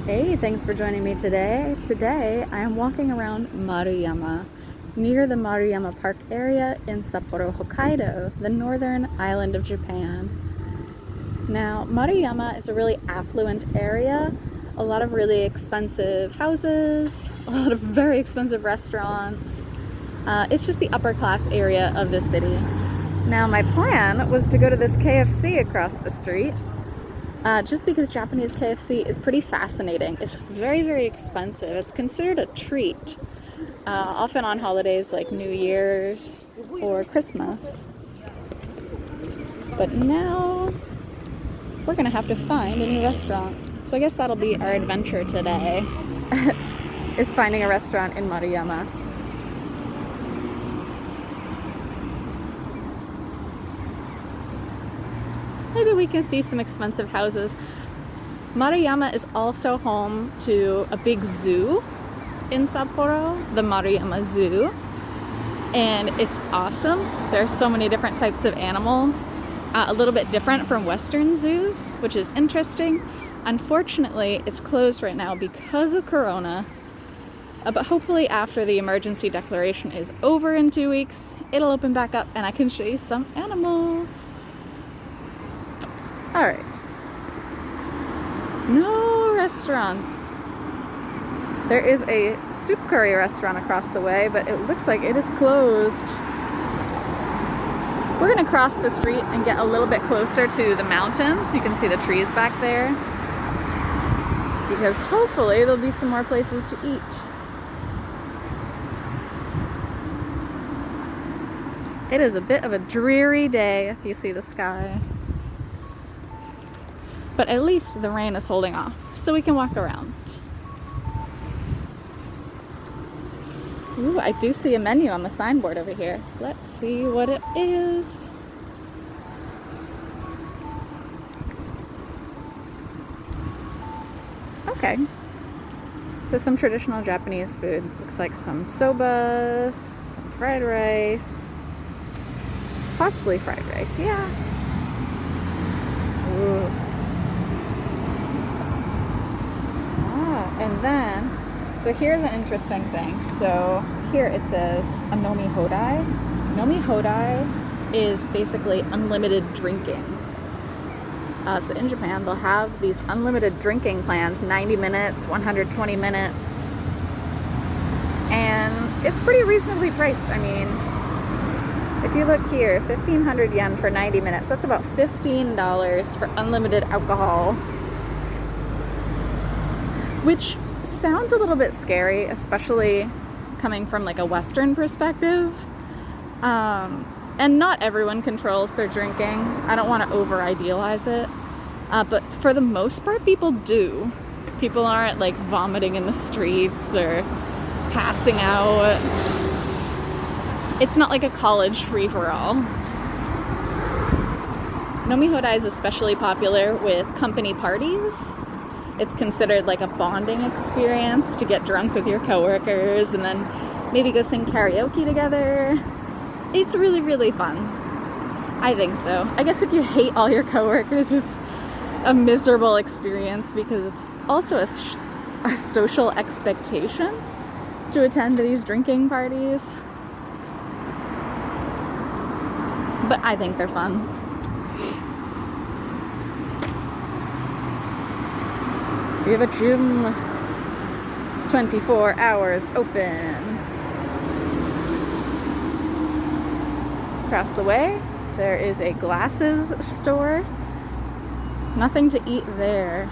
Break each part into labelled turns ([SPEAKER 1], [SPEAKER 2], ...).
[SPEAKER 1] Hey, thanks for joining me today. Today I am walking around Maruyama, near the Maruyama Park area in Sapporo, Hokkaido, the northern island of Japan. Now, Maruyama is a really affluent area, a lot of really expensive houses, a lot of very expensive restaurants. It's just the upper class area of the city. Now, my plan was to go to this KFC across the street. Just because Japanese KFC is pretty fascinating. It's very, very expensive. It's considered a treat, often on holidays like New Year's or Christmas. But now we're gonna have to find a new restaurant. So I guess that'll be our adventure today, is finding a restaurant in Maruyama. Maybe we can see some expensive houses. Maruyama is also home to a big zoo in Sapporo, the Maruyama Zoo. And it's awesome. There are so many different types of animals, a little bit different from Western zoos, which is interesting. Unfortunately, it's closed right now because of Corona. But hopefully after the emergency declaration is over in 2 weeks, it'll open back up and I can show you some animals. All right. No restaurants. There is a soup curry restaurant across the way, but it looks like it is closed. We're gonna cross the street and get a little bit closer to the mountains. You can see the trees back there, because hopefully there'll be some more places to eat. It is a bit of a dreary day if you see the sky. But at least the rain is holding off, so we can walk around. Ooh, I do see a menu on the signboard over here. Let's see what it is. Okay. So some traditional Japanese food. Looks like some sobas, some fried rice. Possibly fried rice, yeah. Ooh. And then, so here's an interesting thing. So here it says Anomi Hodai. Anomi Hodai is basically unlimited drinking. So in Japan, they'll have these unlimited drinking plans, 90 minutes, 120 minutes. And it's pretty reasonably priced. I mean, if you look here, 1,500 yen for 90 minutes. That's about $15 for unlimited alcohol. Which sounds a little bit scary, especially coming from like a Western perspective. And not everyone controls their drinking. I don't want to over-idealize it. But for the most part, people do. People aren't like vomiting in the streets or passing out. It's not like a college free-for-all. Nomi Hodai is especially popular with company parties. It's considered like a bonding experience to get drunk with your coworkers and then maybe go sing karaoke together. It's really, really fun. I think so. I guess if you hate all your coworkers, it's a miserable experience because it's also a social expectation to attend these drinking parties. But I think they're fun. We have a gym, 24 hours open. Across the way, there is a glasses store. Nothing to eat there.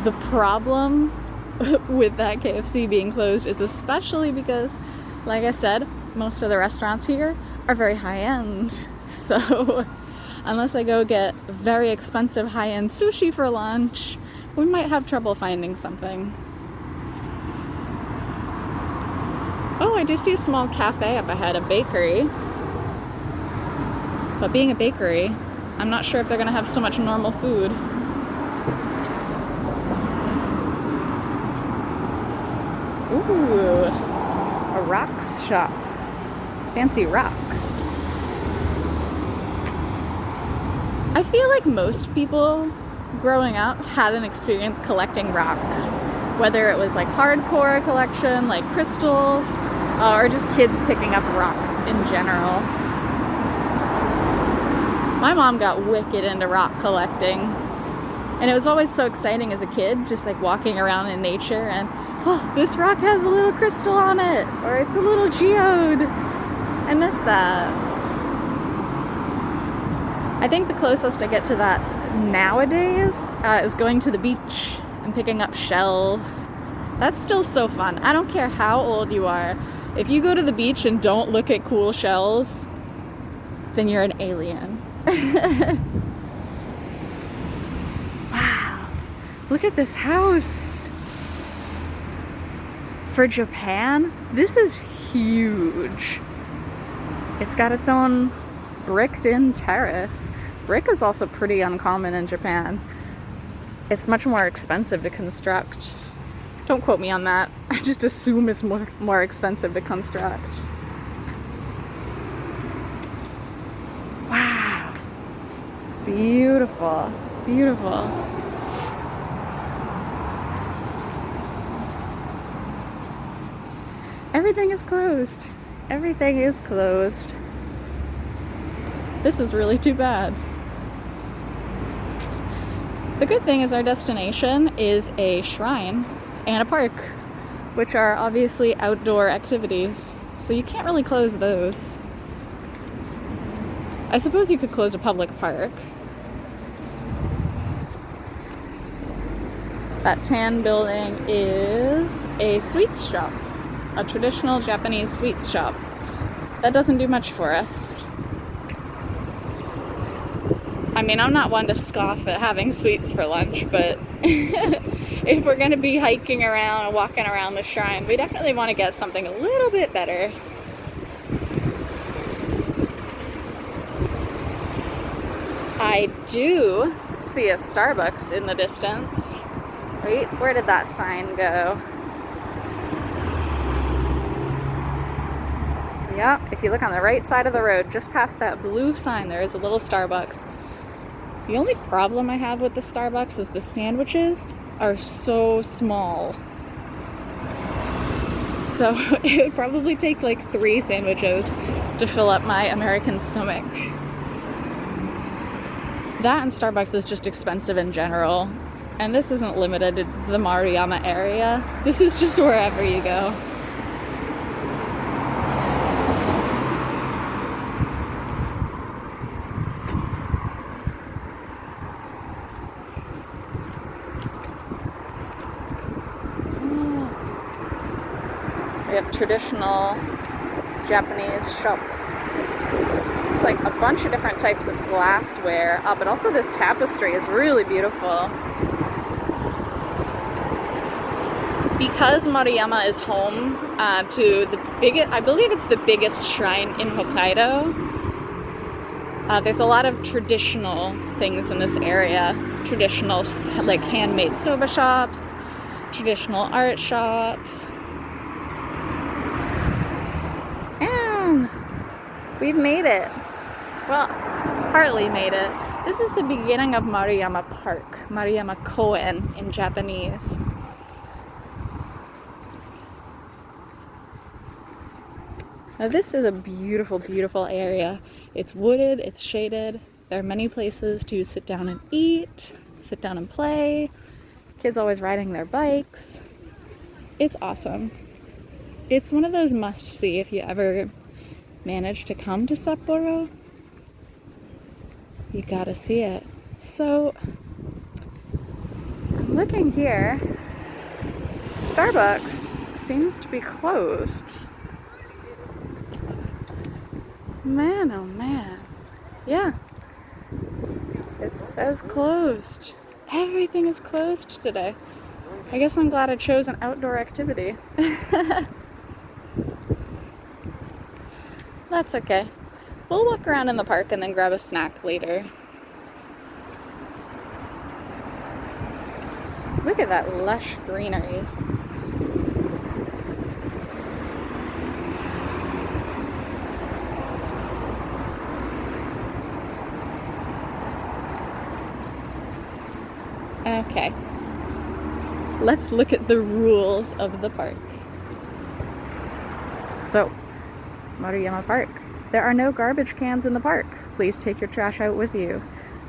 [SPEAKER 1] The problem with that KFC being closed is especially because, like I said, most of the restaurants here are very high-end. So unless I go get very expensive high-end sushi for lunch, we might have trouble finding something. Oh, I do see a small cafe up ahead, a bakery. But being a bakery, I'm not sure if they're gonna have so much normal food. Ooh, a rocks shop. Fancy rocks. I feel like most people growing up had an experience collecting rocks, whether it was like hardcore collection, like crystals, or just kids picking up rocks in general. My mom got wicked into rock collecting, and it was always so exciting as a kid, just like walking around in nature and, oh, this rock has a little crystal on it, or it's a little geode. I miss that. I think the closest I get to that nowadays is going to the beach and picking up shells. That's still so fun. I don't care how old you are. If you go to the beach and don't look at cool shells, then you're an alien. Wow, look at this house. For Japan, this is huge. It's got its own bricked-in terrace. Brick is also pretty uncommon in Japan. It's much more expensive to construct. Don't quote me on that. I just assume it's more expensive to construct. Wow. Beautiful. Beautiful. Everything is closed. Everything is closed. This is really too bad. The good thing is our destination is a shrine and a park, which are obviously outdoor activities, so you can't really close those. I suppose you could close a public park. That tan building is a sweets shop, a traditional Japanese sweets shop. That doesn't do much for us. I mean, I'm not one to scoff at having sweets for lunch, but if we're going to be hiking around and walking around the shrine, we definitely want to get something a little bit better. I do see a Starbucks in the distance. Right? Where did that sign go? Yeah, if you look on the right side of the road, just past that blue sign, there is a little Starbucks. The only problem I have with the Starbucks is the sandwiches are so small. So it would probably take like 3 sandwiches to fill up my American stomach. That and Starbucks is just expensive in general. And this isn't limited to the Maruyama area. This is just wherever you go. We have traditional Japanese shop. It's like a bunch of different types of glassware, but also this tapestry is really beautiful. Because Maruyama is home to the biggest, I believe it's the biggest shrine in Hokkaido, there's a lot of traditional things in this area. Traditional, like handmade soba shops, traditional art shops. And we've made it. Well, partly made it. This is the beginning of Maruyama Park, Maruyama Koen in Japanese. Now this is a beautiful, beautiful area. It's wooded, it's shaded. There are many places to sit down and eat, sit down and play. Kids always riding their bikes. It's awesome. It's one of those must-see if you ever manage to come to Sapporo. You gotta see it. So, looking here, Starbucks seems to be closed. Man, oh man. Yeah. It says closed. Everything is closed today. I guess I'm glad I chose an outdoor activity. That's okay. We'll walk around in the park and then grab a snack later. Look at that lush greenery. Okay, let's look at the rules of the park. So, Maruyama Park. There are no garbage cans in the park. Please take your trash out with you.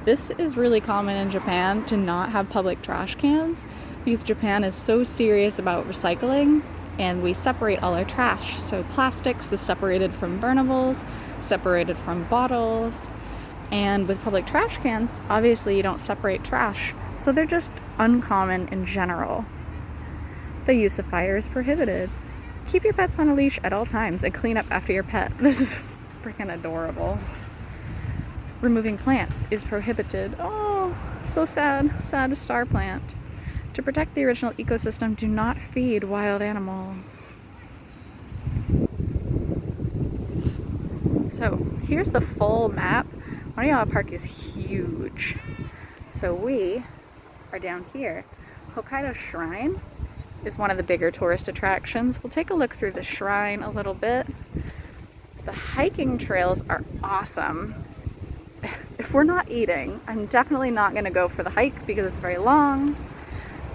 [SPEAKER 1] This is really common in Japan to not have public trash cans because Japan is so serious about recycling and we separate all our trash. So plastics is separated from burnables, separated from bottles, and with public trash cans, obviously you don't separate trash. So they're just uncommon in general. The use of fire is prohibited. Keep your pets on a leash at all times and clean up after your pet. This is freaking adorable. Removing plants is prohibited. Oh, so sad. Sad star plant. To protect the original ecosystem, do not feed wild animals. So here's the full map. Maruyama Park is huge. So we are down here. Hokkaido Shrine is one of the bigger tourist attractions. We'll take a look through the shrine a little bit. The hiking trails are awesome. If we're not eating, I'm definitely not going to go for the hike because it's very long.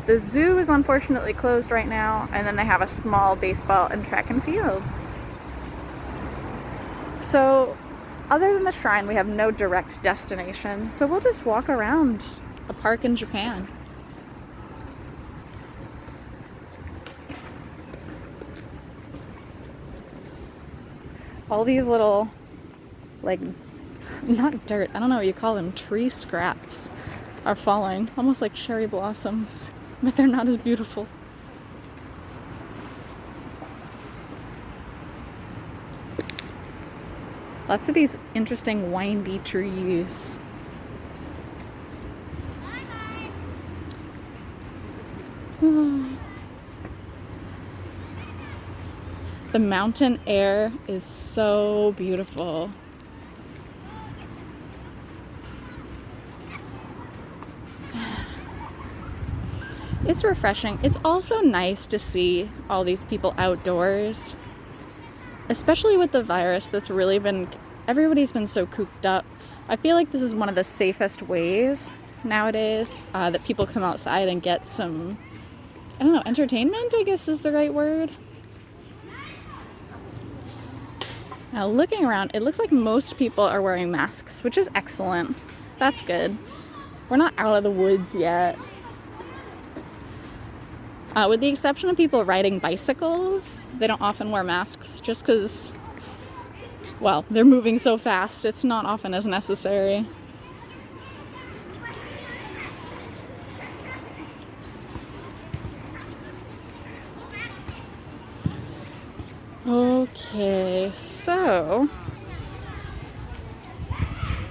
[SPEAKER 1] The zoo is unfortunately closed right now, and then they have a small baseball and track and field. So other than the shrine, we have no direct destination, so we'll just walk around a park in Japan. All these little, like, not dirt, I don't know what you call them, tree scraps are falling, almost like cherry blossoms, but they're not as beautiful. Lots of these interesting windy trees. The mountain air is so beautiful. It's refreshing. It's also nice to see all these people outdoors, especially with the virus that's really been, everybody's been so cooped up. I feel like this is one of the safest ways nowadays that people come outside and get some, I don't know, entertainment, I guess is the right word. Now looking around, it looks like most people are wearing masks, which is excellent. That's good. We're not out of the woods yet. With the exception of people riding bicycles, they don't often wear masks just because, well, they're moving so fast, it's not often as necessary. Okay, so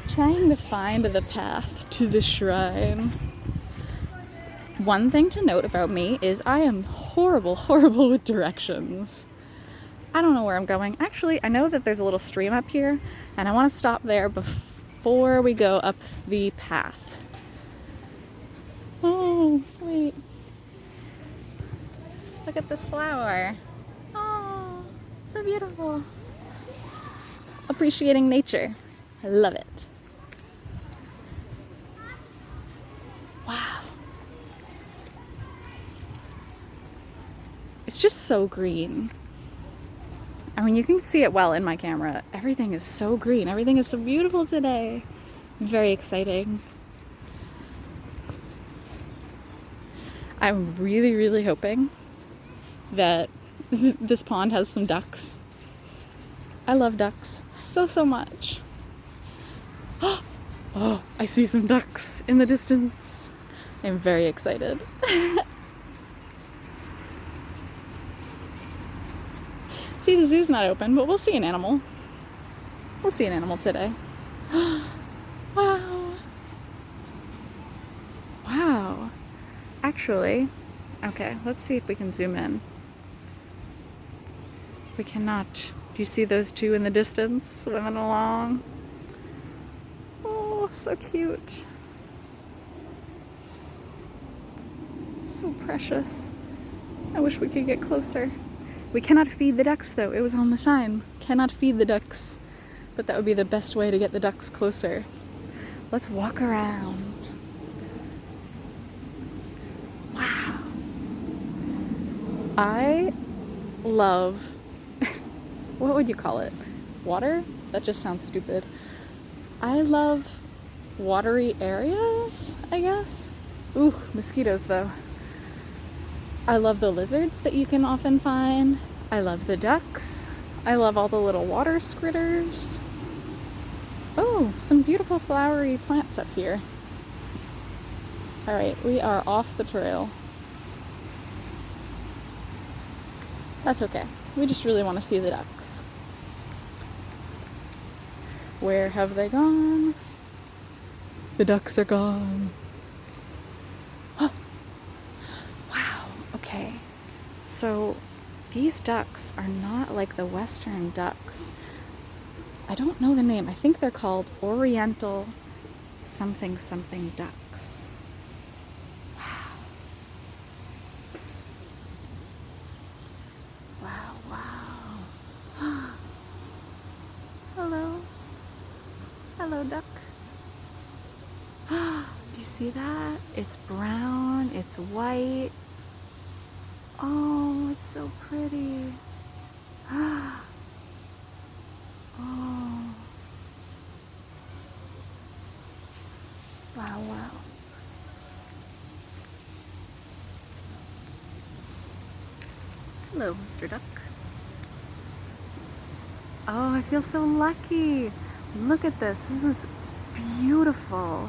[SPEAKER 1] trying to find the path to the shrine. One thing to note about me is I am horrible with directions. I don't know where I'm going. Actually, I know that there's a little stream up here, and I want to stop there before we go up the path. Oh, wait. Look at this flower. Oh, so beautiful. Appreciating nature. I love it. Wow. It's just so green. I mean, you can see it well in my camera. Everything is so green. Everything is so beautiful today. Very exciting. I'm really hoping that this pond has some ducks. I love ducks so much. Oh, I see some ducks in the distance. I'm very excited. See, the zoo's not open, but we'll see an animal. We'll see an animal today. Wow. Wow. Actually, okay, let's see if we can zoom in. We cannot. Do you see those two in the distance swimming along? Oh, so cute. So precious. I wish we could get closer. We cannot feed the ducks though. It was on the sign. Cannot feed the ducks. But that would be the best way to get the ducks closer. Let's walk around. I love, what would you call it? Water? That just sounds stupid. I love watery areas, I guess. Ooh, mosquitoes though. I love the lizards that you can often find. I love the ducks. I love all the little water critters. Oh, some beautiful flowery plants up here. All right, we are off the trail. That's okay. We just really want to see the ducks. Where have they gone? The ducks are gone. Wow, okay. So these ducks are not like the Western ducks. I don't know the name. I think they're called Oriental something something ducks. Wow, wow. Hello. Hello, duck. You see that? It's brown, it's white. Oh, it's so pretty. Oh. Wow, wow. Hello, Mr. Duck. Oh, I feel so lucky. Look at this. This is beautiful.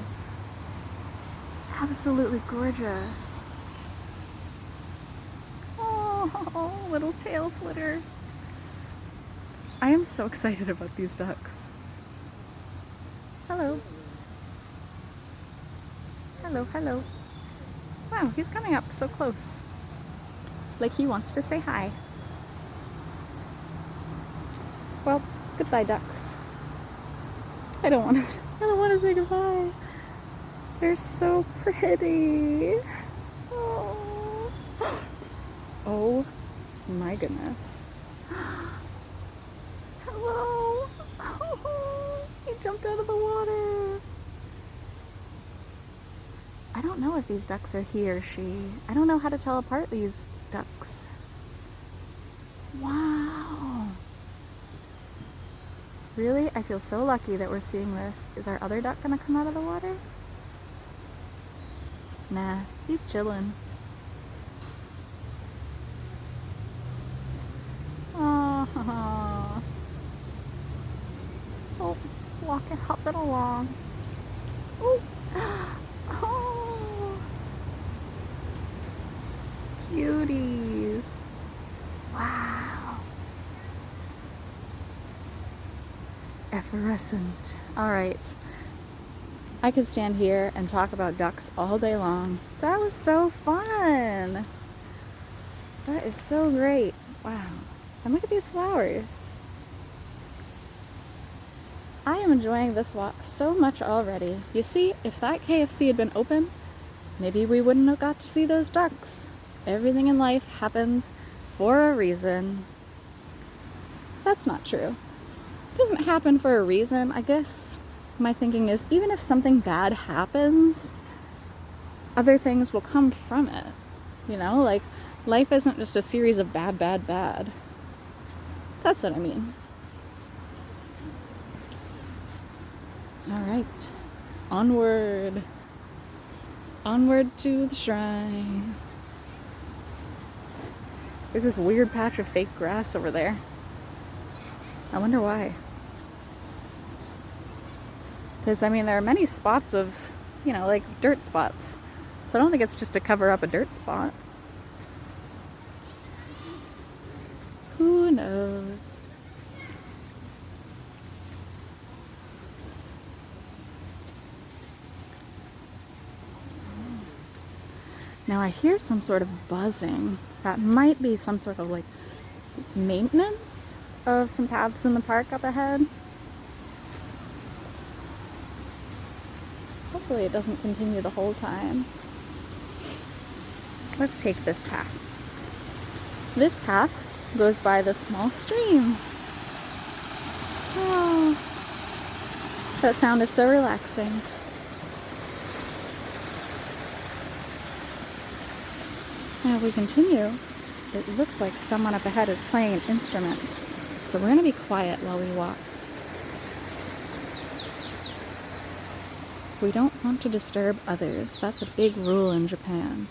[SPEAKER 1] Absolutely gorgeous. Oh, little tail flitter. I am so excited about these ducks. Hello. Hello, hello. Wow, he's coming up so close. Like he wants to say hi. Well, goodbye, ducks. I don't want to say goodbye. They're so pretty. Oh, oh my goodness. Hello. Oh, he jumped out of the water. I don't know if these ducks are he or she. I don't know how to tell apart these ducks. Wow. Really? I feel so lucky that we're seeing this. Is our other duck gonna come out of the water? Nah, he's chilling. Oh, oh, walking, hopping along. Oh, oh, cuties. Wow. Effervescent. All right. I could stand here and talk about ducks all day long. That was so fun. That is so great. Wow. And look at these flowers. I am enjoying this walk so much already. You see, if that KFC had been open, maybe we wouldn't have got to see those ducks. Everything in life happens for a reason. That's not true. It doesn't happen for a reason, I guess. My thinking is, even if something bad happens, other things will come from it. You know, like, life isn't just a series of bad, bad, bad. That's what I mean. All right. Onward. Onward to the shrine. There's this weird patch of fake grass over there. I wonder why. Because, I mean, there are many spots of, you know, like dirt spots. So I don't think it's just to cover up a dirt spot. Who knows? Now I hear some sort of buzzing. That might be some sort of like maintenance of some paths in the park up ahead. Hopefully it doesn't continue the whole time. Let's take this path. This path goes by the small stream. Oh, that sound is so relaxing. Now we continue. It looks like someone up ahead is playing an instrument. So we're going to be quiet while we walk. We don't want to disturb others. That's a big rule in Japan.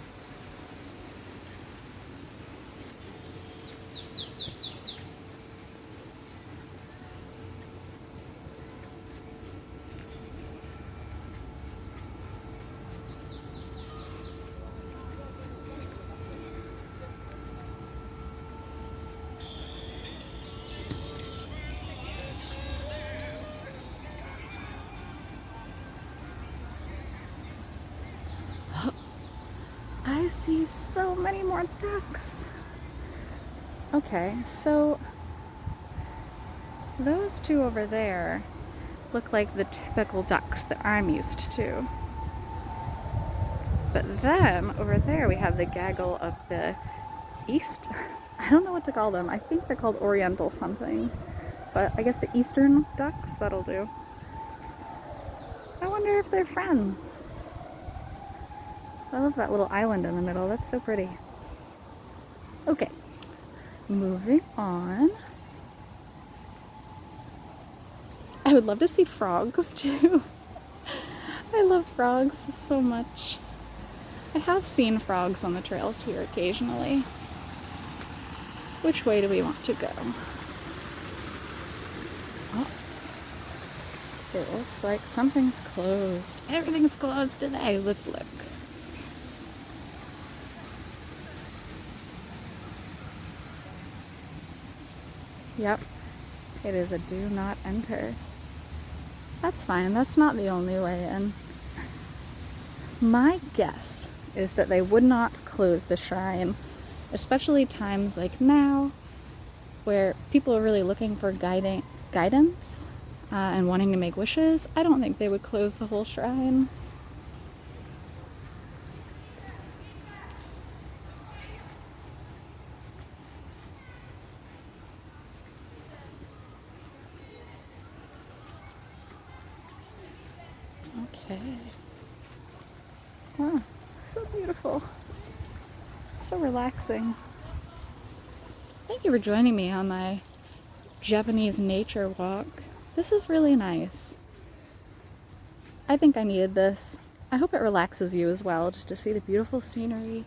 [SPEAKER 1] I see so many more ducks. Okay, so those two over there look like the typical ducks that I'm used to. But then over there we have the gaggle of the east. I don't know what to call them. I think they're called oriental somethings. But I guess the eastern ducks, that'll do. I wonder if they're friends. I love that little island in the middle. That's so pretty. Okay, moving on. I would love to see frogs too. I love frogs so much. I have seen frogs on the trails here occasionally. Which way do we want to go? Oh, it looks like something's closed. Everything's closed today. Let's look. Yep, it is a do not enter. That's fine, that's not the only way in. My guess is that they would not close the shrine, especially times like now, where people are really looking for guidance and wanting to make wishes. I don't think they would close the whole shrine. Okay. Wow, so beautiful. So relaxing. Thank you for joining me on my Japanese nature walk. This is really nice. I think I needed this. I hope it relaxes you as well, just to see the beautiful scenery.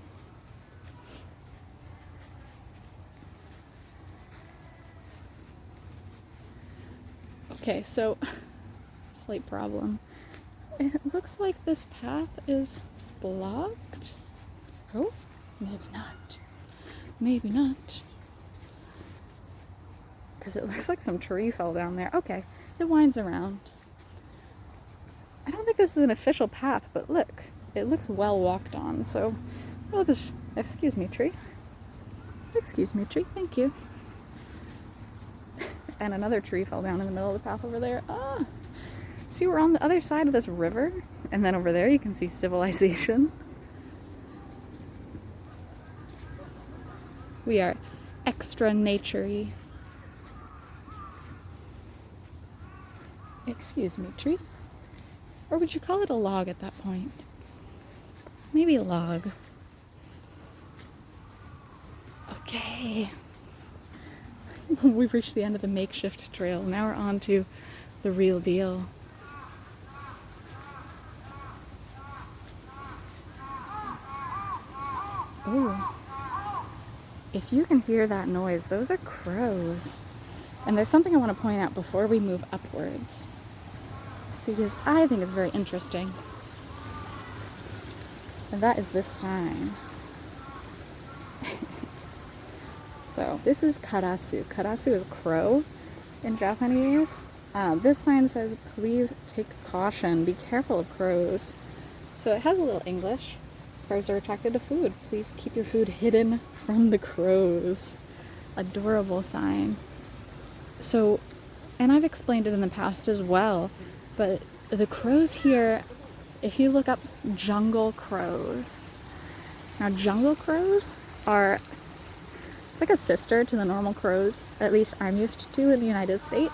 [SPEAKER 1] Okay, so, slight problem. It looks like this path is blocked. Oh, maybe not. Maybe not. Because it looks like some tree fell down there. Okay, it winds around. I don't think this is an official path, but look, it looks well walked on, so I'll just, excuse me, tree. Excuse me, tree, thank you. And another tree fell down in the middle of the path over there. Ah! See, we're on the other side of this river, and then over there you can see civilization. We are extra nature-y. Excuse me, tree. Or would you call it a log at that point? Maybe a log. Okay. We've reached the end of the makeshift trail. Now we're on to the real deal. Ooh. If you can hear that noise, those are crows. And there's something I want to point out before we move upwards, because I think it's very interesting. And that is this sign. So this is karasu. Karasu is crow in Japanese. This sign says, please take caution, be careful of crows. So it has a little English. Crows are attracted to food. Please keep your food hidden from the crows. Adorable sign. So, and I've explained it in the past as well, but the crows here, if you look up jungle crows, now jungle crows are like a sister to the normal crows, at least I'm used to in the United States.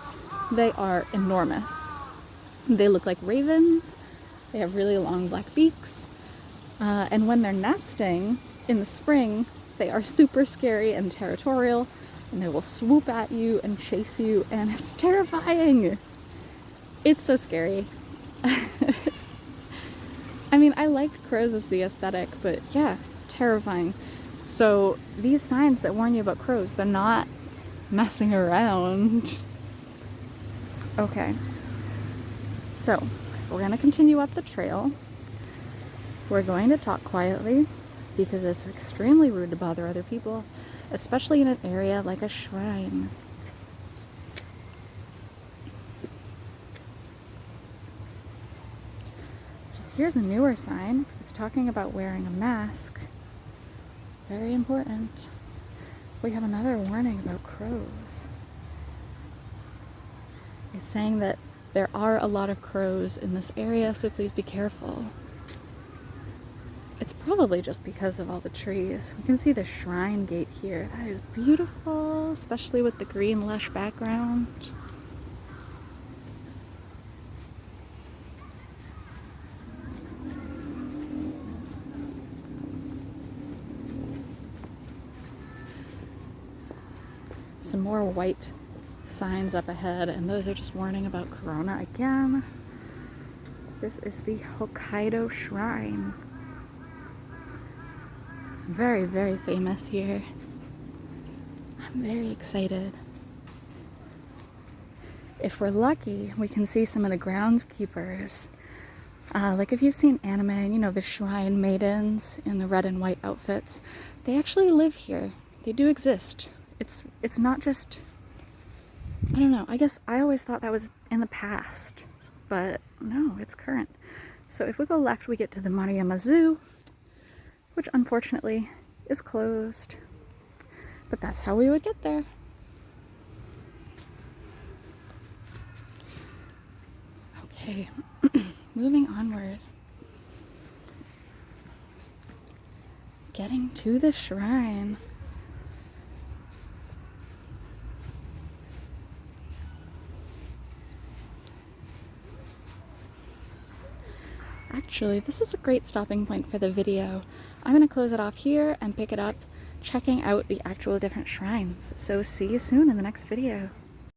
[SPEAKER 1] They are enormous. They look like ravens. They have really long black beaks. And when they're nesting in the spring, They are super scary and territorial, and they will swoop at you and chase you, and it's terrifying. It's so scary. I mean, I liked crows as the aesthetic, but yeah, terrifying. So these signs that warn you about crows, they're not messing around. Okay, so we're gonna continue up the trail. We're going to talk quietly because it's extremely rude to bother other people, especially in an area like a shrine. So here's a newer sign. It's talking about wearing a mask. Very important. We have another warning about crows. It's saying that there are a lot of crows in this area, so please be careful. It's probably just because of all the trees. We can see the shrine gate here. That is beautiful, especially with the green lush background. Some more white signs up ahead, and those are just warning about Corona again. This is the Hokkaido Shrine. Very, very famous here. I'm very excited. If we're lucky, we can see some of the groundskeepers. Like if you've seen anime, you know, the shrine maidens in the red and white outfits. They actually live here. They do exist. It's not just, I don't know, I guess I always thought that was in the past, but no, it's current. So if we go left, we get to the Maruyama Zoo, which unfortunately is closed, but that's how we would get there. Okay, moving onward. Getting to the shrine. Actually, this is a great stopping point for the video. I'm going to close it off here and pick it up checking out the actual different shrines. So see you soon in the next video.